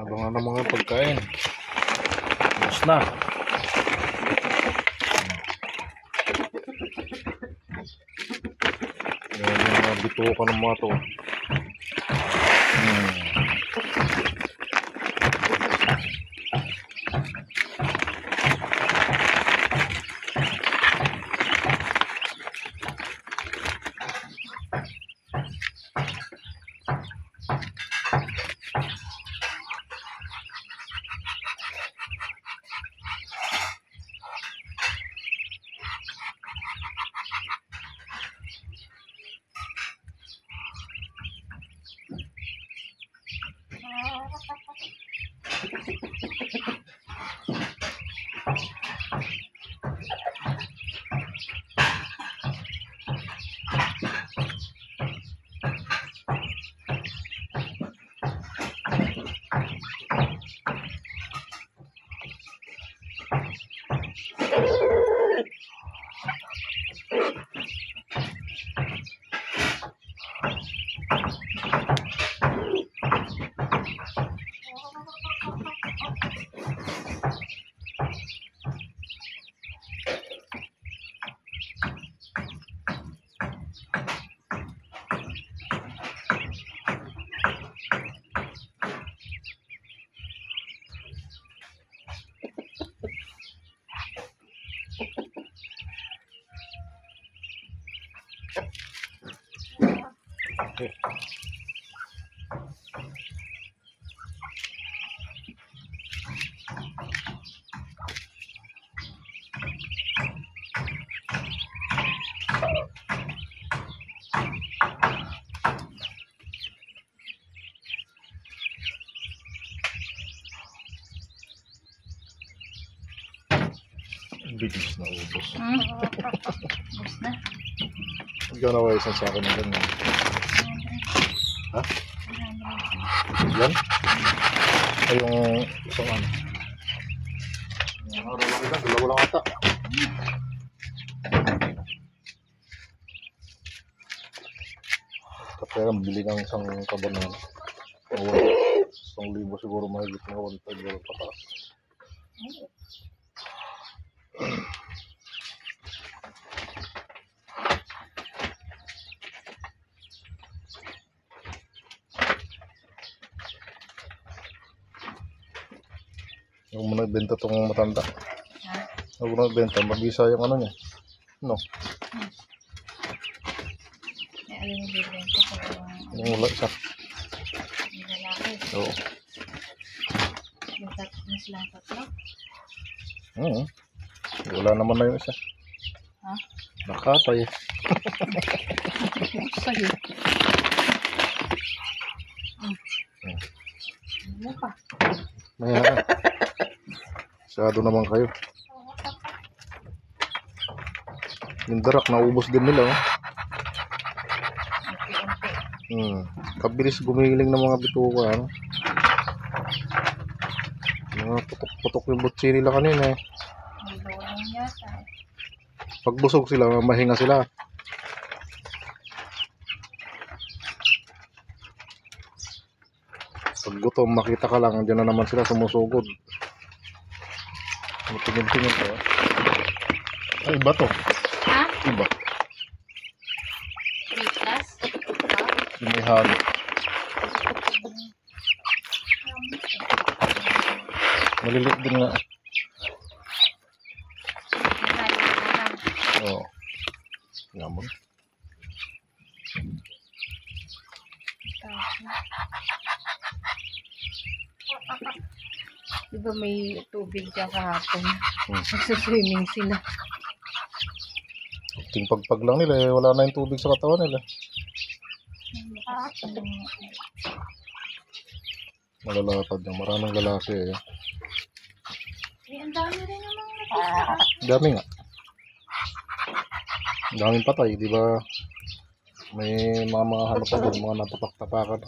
Abangan ng mga pagkain. Tapos na. Yan yung mga bitukan ng mga to. Okay. Bilis na ubos. Ubos na. Ikaw na kayo isang sako na ganyan. Ha? Yan? Ay yung isang ano. Yung araw lang kita, dalawa lang ata. Kaya bili ng isang kaban na 1,000 siguro mahigit na 1,500 pataas. Huwag mo nagbenta itong matanda. Huwag mo nagbenta, mabisa yung ano niya. No? May alin yung bibenta ko Yung wala isa. yung lalaki. Oo. Yung silang tatlo. Wala naman na yung isa. Ha? Nakatay. Sa'yo. Ano pa? Mayroon. Masyado naman kayo. Yung darak, naubos din nila. Oh. Unti-unti. Kabilis gumiling ng mga bituka. Ano? Mga putok-putok yung butsi nila kanina. May lulong yata. Pag busog sila, mahinga sila. Pag gutom, makita ka lang, dyan na naman sila sumusugod. Tingin-tingin to. Ay, iba to. Ha? Iba. 3 plus? Yung may halo. Maliliit din nga. Oo. Yamon. Diba may tubig dyan kahapon? Nagsaswimming sila. Ting pagpag lang nila eh. Wala na yung tubig sa katawan nila. Malalakad na. Maraming lalaki eh. Ang dami rin naman nakita. Dami nga. Daming patay, di ba? May mga hanap pa doon, mga natapak-tapakan.